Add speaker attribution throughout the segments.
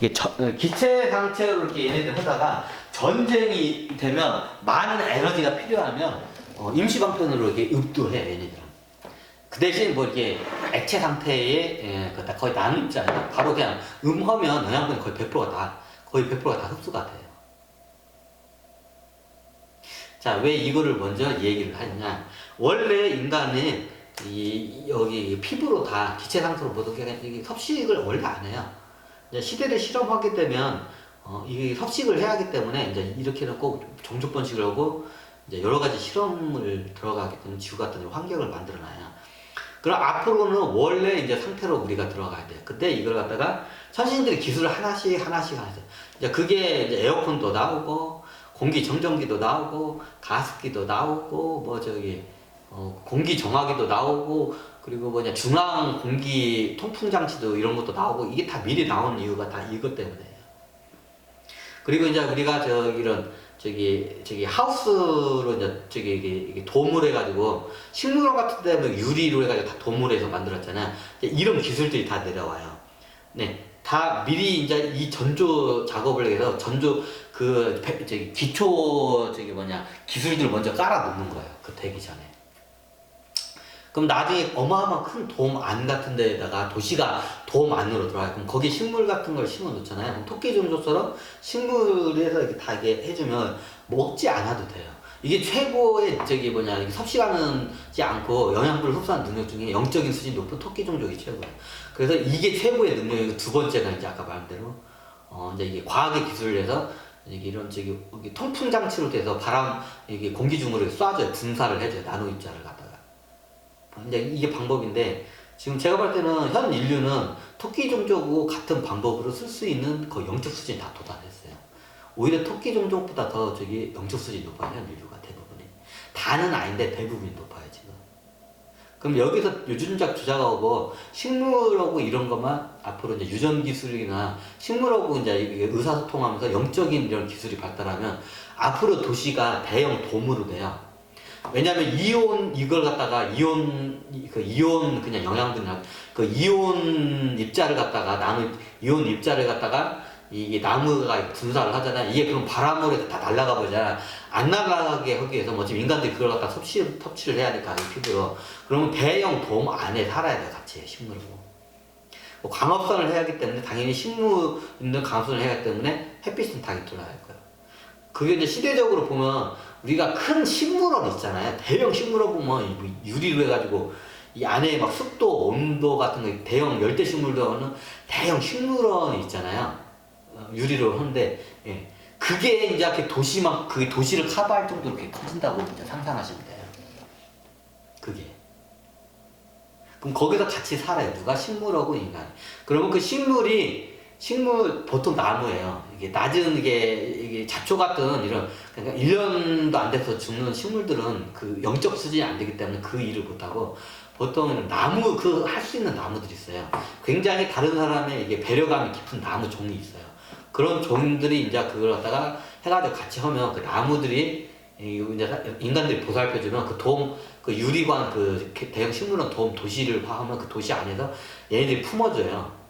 Speaker 1: 이게 기체 상체로 이렇게 얘네들 하다가 전쟁이 되면 많은 에너지가 필요하면 임시방편으로 이렇게 읍도해 얘네들은. 그 대신 뭐 이렇게 액체 상태에 거의 나누지 않아요. 바로 그냥 하면 영양분이 거의 100%가 다 흡수가 돼요. 자, 왜 이거를 먼저 얘기를 하느냐? 원래 인간은 여기 피부로 다 기체 상태로 모든 게 섭식을 원래 안 해요. 이제 시대를 실험하게 되면 이게 섭식을 해야 하기 때문에 이제 이렇게는 꼭 종족 번식을 하고 이제 여러 가지 실험을 들어가기 때문에 지구 같은 환경을 만들어놔요. 그럼 앞으로는 원래 이제 상태로 우리가 들어가야 돼요. 근데 이걸 갖다가 선진들이 기술을 하나씩 이제 그게 이제 에어컨도 나오고 공기 정전기도 나오고 가습기도 나오고 뭐 저기 공기 정화기도 나오고 그리고 뭐냐 중앙 공기 통풍 장치도 이런 것도 나오고 이게 다 미리 나온 이유가 다 이것 때문에요. 그리고 이제 우리가 저기 하우스로 이제 이게 도무를 해가지고 식물원 같은 데는 유리로 해가지고 다 도무를 해서 만들었잖아요. 이런 기술들이 다 내려와요. 네. 다 미리 이제 이 전조 작업을 해서 기초 기술들 먼저 깔아 놓는 거예요. 그 되기 전에. 그럼 나중에 어마어마한 큰 돔 안 같은 데다가 도시가 돔 안으로 들어와요. 그럼 거기 식물 같은 걸 심어 놓잖아요. 그럼 토끼 종조처럼 식물에서 이렇게 다 이렇게 해주면 먹지 않아도 돼요. 이게 최고의 이게 섭식하지 않고 영양분을 흡수하는 능력 중에 영적인 수준이 높은 토끼 종족이 최고예요. 그래서 이게 최고의 능력이고 두 번째가 이제 아까 말한 대로 이제 이게 과학의 기술을 해서 이게 통풍 장치로 돼서 이게 공기 중으로 쏴줘요. 분사를 해줘요. 나노 입자를 갖다가. 이제 이게 방법인데 지금 제가 볼 때는 현 인류는 토끼 종족하고 같은 방법으로 쓸 수 있는 그 영적 수준이 다 도달했어요. 오히려 토끼 종족보다 더 영적 수준이 높아요. 현 인류가 대부분이. 다는 아닌데 대부분이 높아요 지금. 그럼 여기서 유전자 조작하고 식물하고 이런 것만 앞으로 이제 유전 기술이나 식물하고 이제 의사소통하면서 영적인 이런 기술이 발달하면 앞으로 도시가 대형 돔으로 돼요. 왜냐면 이걸 갖다가 그냥 영양분이나 그 이온 입자를 갖다가 이온 입자를 갖다가 이게 나무가 분사를 하잖아. 이게 그럼 바람으로 해서 다 날아가 버리잖아. 안 날아가게 하기 위해서 뭐 지금 인간들이 그걸 갖다 섭취를 해야 되니까 이 피부로. 그러면 대형 돔 안에 살아야 돼 같이 식물하고. 뭐 광합선을 해야 하기 때문에 당연히 식물 있는 광합선을 해야 하기 때문에 햇빛은 당연히 들어갈 거예요. 그게 이제 시대적으로 보면 우리가 큰 식물원 있잖아요. 대형 식물원 보면 유리로 해가지고 이 안에 막 습도, 온도 같은 거 대형 열대 식물원은 대형 식물원이 있잖아요. 유리로 하는데 예. 그게 이제 이렇게 그 도시를 커버할 정도로 이렇게 커진다고 이제 상상하시면 돼요. 그게. 그럼 거기서 같이 살아요. 누가? 식물하고 인간이. 그러면 그 식물 보통 나무예요. 이게 낮은 이게 잡초 같은 그러니까 1년도 안 돼서 죽는 식물들은 그 영적 수준이 안 되기 때문에 그 일을 못하고 보통은 나무 할 수 있는 나무들이 있어요. 굉장히 다른 사람의 이게 배려감이 깊은 나무 종이 있어요. 그런 종들이 이제 그걸 갖다가 해가지고 같이 하면 그 나무들이 이제 인간들이 보살펴주면 그 유리관 대형 식물원 도시를 하면 그 도시 안에서 얘네들이 품어줘요.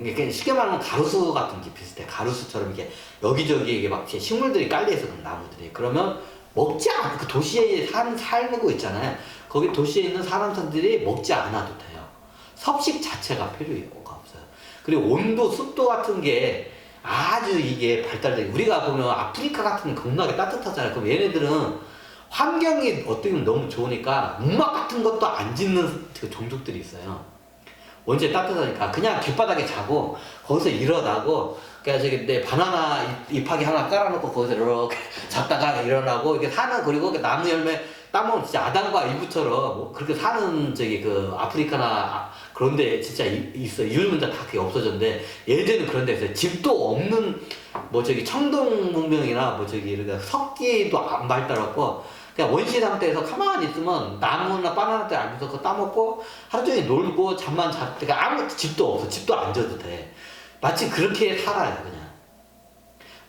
Speaker 1: 이게 쉽게 말하면 가로수 같은 게 비슷해. 가로수처럼 이게 여기저기 이게 막 식물들이 깔려있어, 나무들이. 그러면 먹지 않아. 그 도시에 살고 있잖아요. 거기 도시에 있는 사람들이 먹지 않아도 돼요. 섭식 자체가 필요가 없어요. 그리고 온도, 습도 같은 게 아주 이게 발달돼. 우리가 보면 아프리카 같은 게 겁나게 따뜻하잖아요. 그럼 얘네들은 환경이 어떻게 보면 너무 좋으니까 움막 같은 것도 안 짓는 그 종족들이 있어요. 원체 따뜻하니까 그냥 길바닥에 자고 거기서 일어나고 그냥 내 바나나 잎하기 하나 깔아놓고 거기서 이렇게 잤다가 일어나고 이렇게 그리고 나무 열매 따먹으면 진짜 아담과 이브처럼 그렇게 사는 그 아프리카나 그런데 진짜 있어. 요즘은 다 그게 없어졌는데 예전에는 그런 데 있어요. 집도 없는 청동 문명이나 이렇게 석기도 안 발달했고 그냥 원시 상태에서 가만히 있으면 나무나 바나나 때 앉아서 그거 따먹고 하루 종일 놀고 잠만 잤. 아무 집도 없어. 집도 안 져도 돼. 마치 그렇게 살아요 그냥.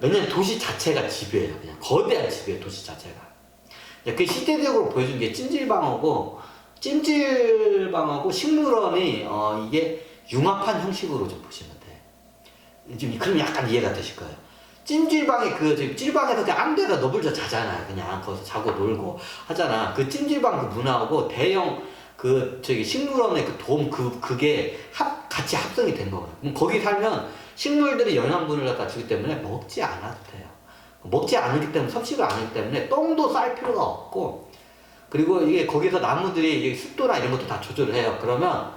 Speaker 1: 왜냐면 도시 자체가 집이에요. 그냥 거대한 집이에요 도시 자체가. 그 시대적으로 보여준 게 찜질방하고 식물원이 이게 융합한 형식으로 좀 보시면 돼. 지금 그럼 약간 이해가 되실 거예요. 찜질방에 찜질방에서 그냥 아무 데나 너불저 자잖아요. 그냥 거기서 자고 놀고 하잖아. 그 찜질방 그 문화하고 대형 식물원의 그 돔 그게 같이 합성이 된 거예요. 그럼 거기 살면 식물들이 영양분을 갖다 주기 때문에 먹지 않아도 돼요. 먹지 않기 때문에 섭취를 안 하기 때문에 똥도 쌀 필요가 없고, 그리고 이게 거기서 나무들이 습도나 이런 것도 다 조절을 해요. 그러면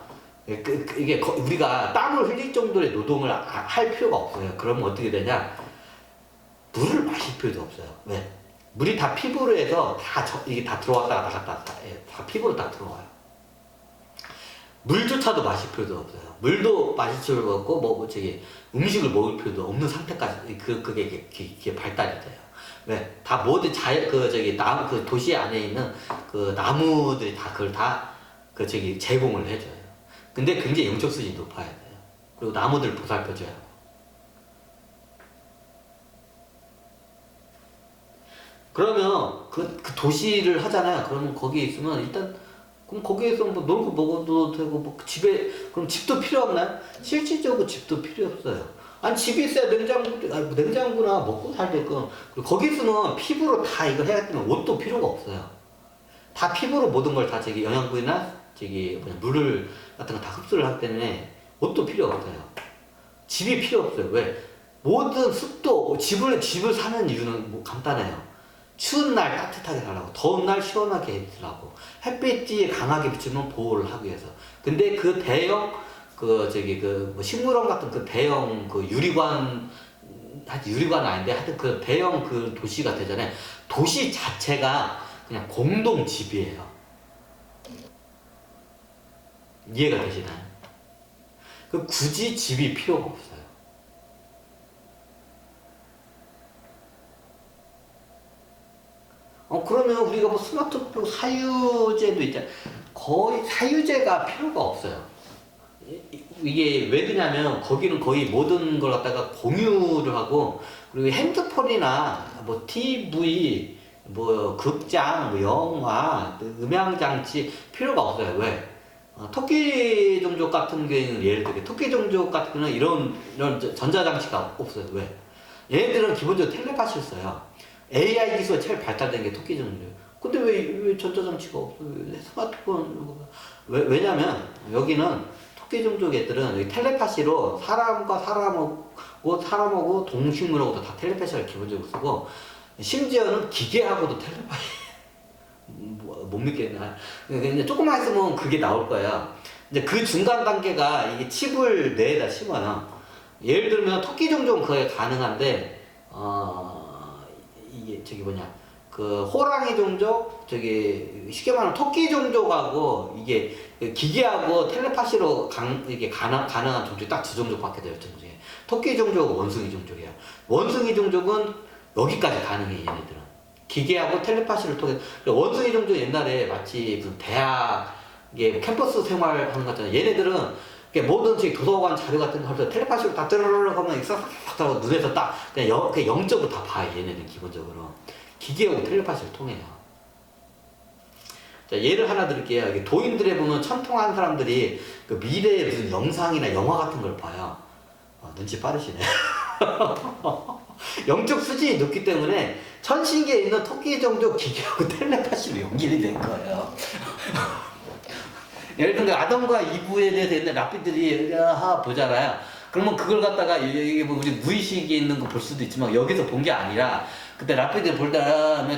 Speaker 1: 이게 우리가 땀을 흘릴 정도의 노동을 할 필요가 없어요. 그러면 어떻게 되냐? 물을 마실 필요도 없어요. 왜? 물이 다 피부로 해서 이게 다 들어왔다가 나갔다가 다 피부로 다 들어와요. 물조차도 마실 필요도 없어요. 물도 마실 필요도 없고 음식을 먹을 필요도 없는 상태까지 그게 발달이 돼요. 왜? 다 모든 도시 안에 있는 그 나무들이 다 그걸 다 제공을 해줘요. 근데 굉장히 영적 수준이 높아야 돼요. 그리고 나무들 보살펴줘야 하고. 그러면 그 도시를 하잖아요. 그러면 거기에 있으면 일단 그럼 거기에서 뭐 놀고 먹어도 되고 뭐 집에 그럼 집도 필요 없나요? 실질적으로 집도 필요 없어요. 아니 집이 있어야 냉장고나 먹고 살게끔. 거기 있으면 피부로 다 이거 해야 되면 옷도 필요가 없어요. 다 피부로 모든 걸 다 영양분이나 물을 같은 거 다 흡수를 하기 때문에 옷도 필요 없어요. 집이 필요 없어요. 왜? 모든 습도 집을 사는 이유는 뭐 간단해요. 추운 날 따뜻하게 살라고, 더운 날 시원하게 있으라고, 햇빛이 강하게 비추면 보호를 하기 위해서. 근데 그 대형 뭐 식물원 같은 그 대형 유리관 아닌데 하여튼 그 대형 도시가 되잖아요. 도시 자체가 그냥 공동 집이에요. 이해가 되시나요? 굳이 집이 필요가 없어요. 그러면 우리가 뭐 스마트폰 사유제도 있잖아요. 거의 사유제가 필요가 없어요. 이게 왜 그러냐면 거기는 거의 모든 걸 갖다가 공유를 하고, 그리고 핸드폰이나 뭐 TV, 뭐 극장, 뭐 영화, 음향장치 필요가 없어요. 왜? 토끼 종족 같은 경우는 예를 들게 토끼 종족 같은 경우는 이런 전자장치가 없어요. 왜? 얘네들은 기본적으로 텔레파시를 써요. AI 기술이 제일 발달된 게 토끼 종족. 근데 왜 전자장치가 없어요? 스마트폰 왜냐면 여기는 토끼 종족 애들은 텔레파시로 사람과 사람하고 동식물하고도 다 텔레파시를 기본적으로 쓰고, 심지어는 기계하고도 텔레파시 못 믿겠나. 근데 조금만 있으면 그게 나올 거예요. 이제 그 중간 단계가 이게 칩을 뇌에다 심어요. 예를 들면 토끼 종족은 그게 가능한데, 이게 그 호랑이 종족, 쉽게 말하면 토끼 종족하고 이게 기계하고 텔레파시로 이게 가능한 종족이 딱 두 종족밖에 돼요. 종족이. 토끼 종족은 원숭이 종족이에요. 원숭이 종족은 여기까지 가능해, 얘네들은. 기계하고 텔레파시를 통해. 원숭이 종족 옛날에 마치 무슨 대학에 캠퍼스 생활하는 것 같잖아요. 얘네들은 모든 도서관 자료 같은 거 텔레파시로 다 뜨르르르 하면 싹싹 하고 눈에서 딱 그냥 영적으로 다 봐요. 얘네는 기본적으로 기계하고 텔레파시를 통해요. 자, 예를 하나 드릴게요. 도인들에 보면 천통한 사람들이 그 미래의 무슨 영상이나 영화 같은 걸 봐요. 눈치 빠르시네. 영적 수준이 높기 때문에 천신계에 있는 토끼 종족 기계하고 텔레파시로 연결이 된 거예요. 예를 들면 아담과 이브에 대해서 옛날 랍비들이 보잖아요. 그러면 그걸 갖다가 이게 뭐 우리 무의식에 있는 거 볼 수도 있지만 여기서 본 게 아니라 그때 랍비들 볼때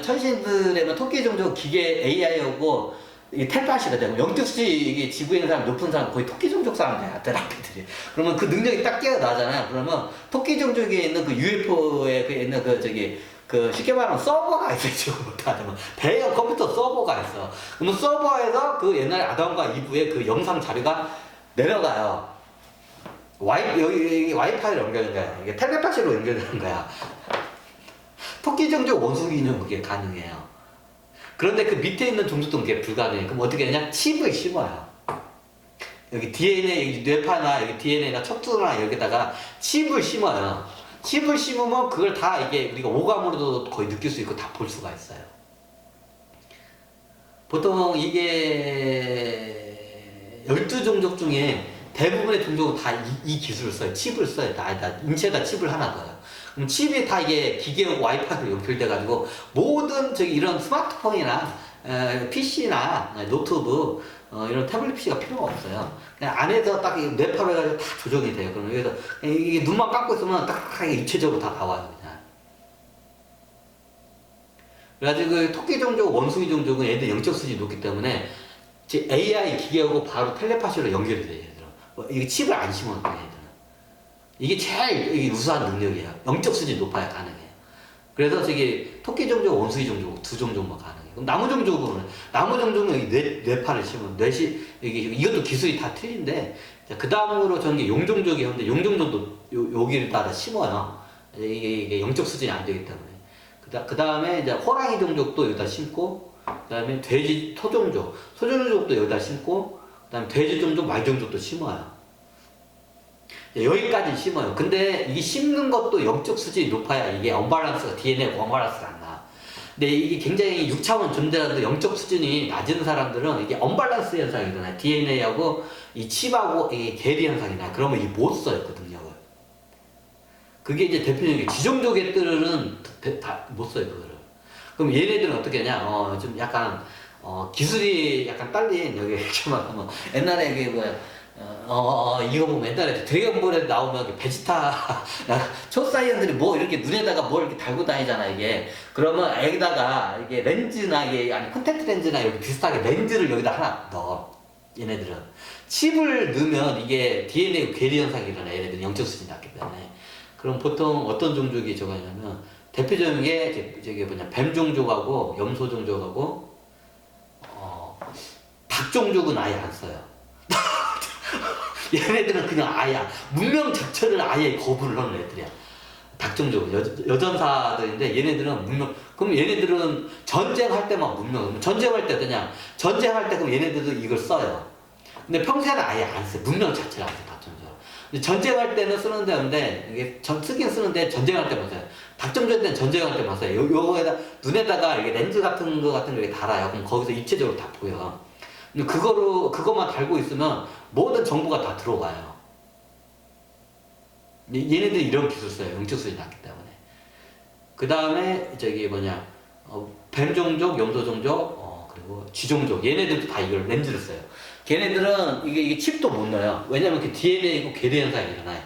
Speaker 1: 천신들의 토끼 종족 기계 AI하고 이게 텔레파시가 되고 영적 수준이 이게 지구에 있는 사람 높은 사람 거의 토끼 종족 사람들이야, 랍비들이. 그러면 그 능력이 딱 깨어나잖아요. 그러면 토끼 종족에 있는 그 UFO에 있는 쉽게 말하면 서버가 있어요. 지금 못하면 대형 컴퓨터 서버가 있어. 그러면 서버에서 그 옛날 아담과 이브의 그 영상 자료가 내려가요. 여기 와이파이로 연결된 거야. 이게 텔레파시로 연결되는 거야. 토끼 종족, 원숭이 종족 그게 가능해요. 그런데 그 밑에 있는 종족도 그게 불가능해. 그럼 어떻게 되냐? 칩을 심어요. 여기 DNA, 여기 뇌파나 여기 DNA나 척추나 여기다가 칩을 심어요. 칩을 심으면 그걸 다 이게 우리가 오감으로도 거의 느낄 수 있고 다 볼 수가 있어요. 보통 이게 12종족 중에 대부분의 종족은 다 이 기술을 써요. 칩을 써요. 다 인체에다 칩을 하나 넣어요. 그럼 칩이 다 이게 기계하고 와이파이로 연결돼가지고 모든 저기 이런 스마트폰이나 PC나 노트북 이런 태블릿 PC가 필요가 없어요. 그냥 안에서 딱 뇌파로 해가지고 다 조정이 돼요. 그럼 여기서 이게 눈만 감고 있으면 딱딱하게 입체적으로 다 나와요. 그냥. 그래가지고 그 토끼 종족, 원숭이 종족은 얘들 영적 수준이 높기 때문에 AI 기계하고 바로 텔레파시로 연결이 돼요. 얘들은. 이게 칩을 안 심었거든요. 얘들은. 이게 제일 이게 우수한 능력이에요. 영적 수준이 높아야 가능해요. 그래서 저기 토끼 종족, 원숭이 종족 두 종족만 가능해요. 그럼 나무 종족은 뇌파를 심으면 이것도 기술이 다 틀린데 그 다음으로 저는 용 종족이 있는데 용 종족도 여기를 따라 심어요. 이게 영적 수준이 안 되기 때문에. 그 다음에 이제 호랑이 종족도 여기다 심고, 그 다음에 돼지 소종족도 여기다 심고, 그 다음에 돼지 종족, 말 종족도 심어요. 여기까지 심어요. 근데 이게 심는 것도 영적 수준이 높아야 이게 언밸런스가, DNA가 언밸런스가 안 나. 근데 이게 굉장히 6차원 존재라도 영적 수준이 낮은 사람들은 이게 언밸런스 현상이 일어나요. DNA하고 이 칩하고 이 괴리 현상이 나요. 그러면 이 못 써요, 그 능력을. 그게 이제 대표적인 지종족 애들은 다 못 써요, 그거를. 그럼 얘네들은 어떻게 하냐? 좀 약간 기술이 약간 딸린 여기 뭐 옛날에 이게 뭐야? 이거 보면 옛날에 드래곤볼에 나오면 베지타 초사이언들이 뭐 이렇게 눈에다가 뭘 이렇게 달고 다니잖아 이게. 그러면 여기다가 이게 렌즈나 이게 아니 콘택트 렌즈나 여기 비슷하게 렌즈를 여기다 하나 넣어. 얘네들은 칩을 넣으면 이게 DNA 괴리 현상이 일어나. 얘네들은 영적 수준이 낮기 때문에. 그럼 보통 어떤 종족이 저거 하냐면 대표적인 게 저기 뭐냐 뱀 종족하고 염소 종족하고 닭 종족은 아예 안 써요. 얘네들은 그냥 아예 문명 자체를 아예 거부를 하는 애들이야. 닭 종족은 여전사들인데 얘네들은 문명. 그럼 얘네들은 전쟁할 때만 문명. 전쟁할 때 그냥 전쟁할 때 그럼 얘네들도 이걸 써요. 근데 평소에는 아예 안 써. 문명 자체를 안 써. 닭 종족. 근데 전쟁할 때는 쓰는데 근데 이게 쓰긴 쓰는데 전쟁할 때만 써요. 닭 종족 때는 전쟁할 때만 써요. 요거에다 눈에다가 이게 렌즈 같은 거 이렇게 달아요. 그럼 거기서 입체적으로 다 보여. 근데 그것만 달고 있으면 모든 정보가 다 들어와요. 얘네들이 이런 기술 써요. 영적 수준이 낮기 때문에. 그 다음에 저기 뭐냐 뱀 종족, 염소 종족, 그리고 쥐 종족. 얘네들도 다 이걸 렌즈를 써요. 걔네들은 이게 칩도 못 넣어요. 왜냐면 그 DNA고 괴리 현상이 일어나요.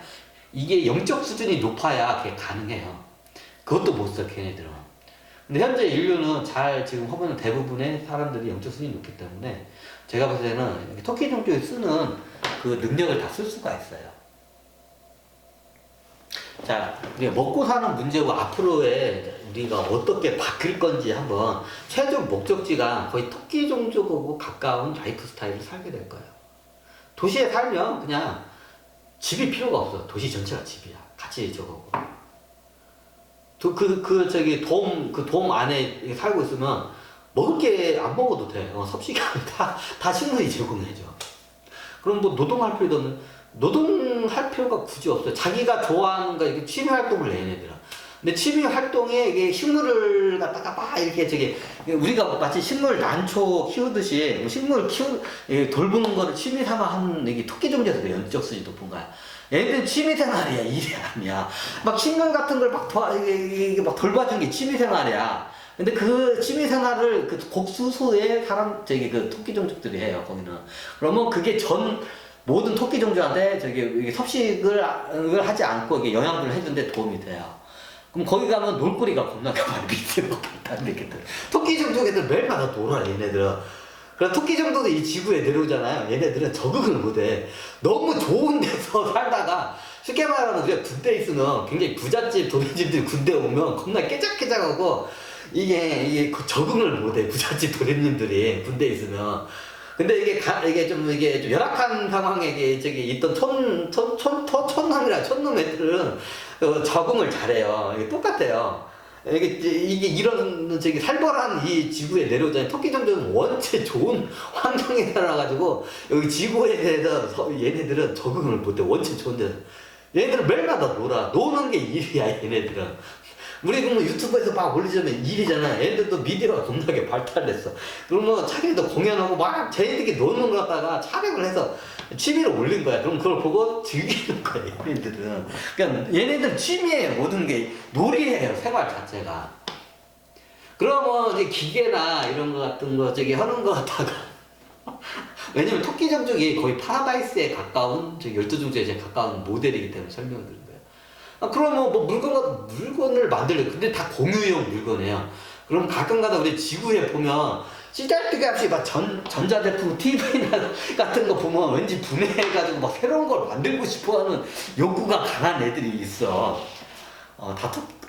Speaker 1: 이게 영적 수준이 높아야 그게 가능해요. 그것도 못 써, 걔네들은. 근데 현재 인류는 잘 지금 허브는 대부분의 사람들이 영적 수준이 높기 때문에 제가 봤을 때는 토끼 종족에 쓰는 그 능력을 다 쓸 수가 있어요. 자, 우리가 먹고 사는 문제고 앞으로의 우리가 어떻게 바뀔 건지 한번 최종 목적지가 거의 토끼 종족하고 가까운 라이프 스타일을 살게 될 거예요. 도시에 살면 그냥 집이 필요가 없어. 도시 전체가 집이야. 같이 저거고. 돔 안에 살고 있으면 먹을 게 안 먹어도 돼. 섭식이 다 식물이 제공해줘. 그럼 뭐 노동할 필요도 없는, 노동할 필요가 굳이 없어요. 자기가 좋아하는 거, 이게 취미 활동을 해, 얘네들은. 근데 취미 활동에 이게 식물을 갖다가 막 이렇게 우리가 마치 식물 난초 키우듯이 돌보는 거를 취미 삼아 하는 이게 토끼 종족에서 연적 수준이 높은 거야. 얘네들은 취미 생활이야, 일이 아니야. 막 식물 같은 걸 막 막 돌봐주는 게 취미 생활이야. 근데 그 취미 생활을 그 곡수소의 그 토끼 종족들이 해요, 거기는. 그러면 그게 모든 토끼 종족한테 섭식을 하지 않고 이게 영양분을 해주는데 도움이 돼요. 그럼 거기 가면 놀거리가 겁나게 많이 밑에 다른 애들. 토끼 종족 애들 매일마다 놀아, 얘네들은. 그래서 토끼 정도도 이 지구에 내려오잖아요. 얘네들은 적응을 못해. 너무 좋은 데서 살다가 쉽게 말하면 우리가 군대에 있으면 굉장히 부잣집 도련님들이 군대 오면 겁나 깨작깨작하고 이게 적응을 못해. 부잣집 도련님들이 군대에 있으면. 근데 이게 좀 열악한 상황에 있던 촌놈 애들은 적응을 잘해요. 이게 똑같아요. 이게 이런 살벌한 이 지구에 내려오자니 토끼 종족은 원체 좋은 환경에 살아가지고 여기 지구에 대해서 얘네들은 적응을 못해. 원체 좋은 데서 얘네들은 매일마다 놀아. 노는 게 일이야, 얘네들은. 우리 그러면 유튜브에서 막 올리자면 일이잖아. 애들도 미디어가 겁나게 발달됐어. 그러면 자기도 공연하고 막 쟤네들이 노는 거 갖다가 촬영을 해서 취미로 올린 거야. 그럼 그걸 보고 즐기는 거야, 얘네들은. 그러니까 얘네들 취미예요. 모든 게 놀이예요, 생활 자체가. 그러면 이제 기계나 이런 거 같은 거 저기 하는 거 갖다가 왜냐면 토끼 종족이 거의 파라다이스에 가까운, 저 12종족에 제일 가까운 모델이기 때문에 설명을 드린 거예요. 아, 그러면 뭐 물건을 만들래. 근데 다 공유용 물건이에요. 그럼 가끔가다 우리 지구에 보면 찌잘데기 없이 막 전자제품, TV나 같은 거 보면 왠지 분해해가지고 막 새로운 걸 만들고 싶어 하는 욕구가 강한 애들이 있어.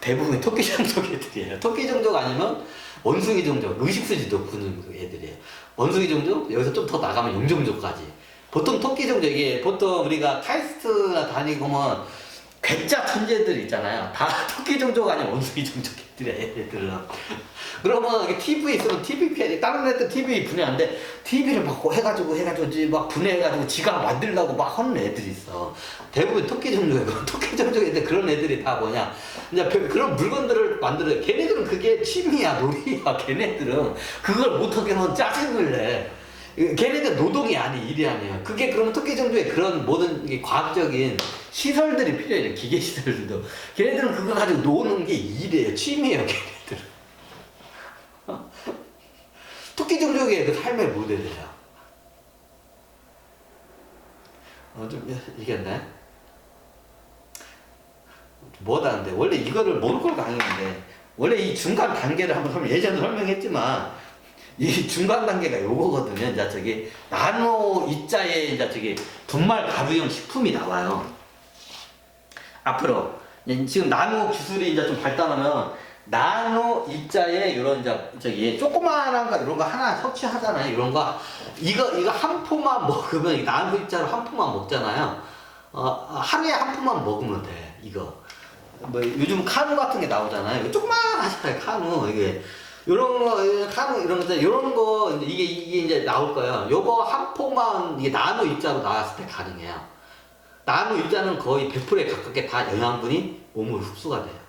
Speaker 1: 대부분 토끼 종족 애들이에요. 토끼 종족 아니면 원숭이 종족, 의식수지도 구는 애들이에요. 원숭이 종족, 여기서 좀 더 나가면 용종족까지. 보통 토끼 종족, 이게 보통 우리가 카이스트나 다니고면 괴짜 천재들 있잖아요. 다 토끼 종족 아니면 원숭이 종족 애들은. 그러면 이게 TV 있으면 TV 피해. 다른 애들 TV 분해하는데 TV를 막 해가지고 막 분해해가지고 지가 만들려고 막 하는 애들이 있어. 대부분 토끼 종족이고 토끼 종족인데 그런 애들이 다 뭐냐. 이제 그런 물건들을 만들어요. 걔네들은 그게 취미야, 놀이야. 걔네들은 그걸 못하게 하면 짜증을 내. 걔네들 노동이 아니, 일이 아니야. 그게 그러면 토끼 종족의 그런 모든 과학적인 시설들이 필요해요. 기계 시설들도. 걔네들은 그거 가지고 노는 게 일이에요. 취미예요, 걔네들은. 토끼 종족의 그 삶의 모델이에요. 좀 이겼네. 뭐다는데 원래 이거를 모를 걸 강의했는데 원래 이 중간 단계를 한번 예전에 설명했지만 이 중간 단계가 요거거든요. 이제 저기 나노 입자에 이제 저기 분말 가루형 식품이 나와요. 앞으로 지금 나노 기술이 이제 좀 발달하면 나노 입자에 이런 저기 조그마한 거 이런 거 하나 섭취하잖아요. 이런 거 이거 한 포만 먹으면 이 나노 입자로 한 포만 먹잖아요. 하루에 한 포만 먹으면 돼. 이거 뭐 요즘 카누 같은 게 나오잖아요. 이거 조그마하잖아요. 카누 이게 요런 거 카누 이런 거 요런 거 이게 이제 나올 거예요. 요거 한 포만 이게 나노 입자로 나왔을 때 가능해요. 나노 입자는 거의 100%에 가깝게 다 영양분이 몸으로 흡수가 돼요.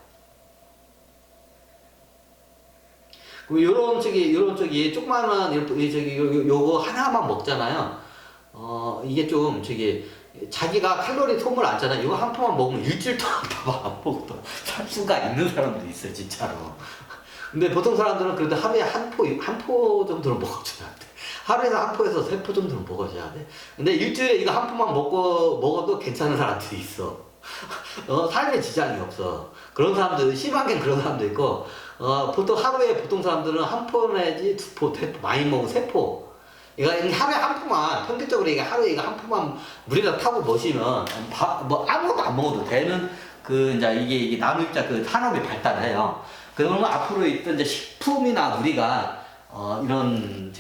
Speaker 1: 요런 저기 조그마한 요거 하나만 먹잖아요. 이게 좀 저기 자기가 칼로리 소물 안잖아요. 이거 한 포만 먹으면 일주일 동안 밥 안 먹어도 살 수가 있는 사람도 있어요, 진짜로. 근데 보통 사람들은 그래도 하루에 한 포 정도는 먹어줘야 돼. 하루에서 한 포에서 세 포 정도는 먹어줘야 돼. 근데 일주일에 이거 한 포만 먹어도 괜찮은 사람들이 있어. 삶에 지장이 없어. 그런 사람들, 심하게 그런 사람도 있고, 보통 하루에 보통 사람들은 한 포 내지 두 포, 많이 먹으면 세 포. 이거 하루에 한 포만, 평균적으로 이게 하루에 이거 한 포만 물에다 타고 마시면, 뭐 아무것도 안 먹어도 되는, 이제 이게 나노입자 산업이 발달해요. 그러면 앞으로 있던 이제 식품이나 우리가, 이런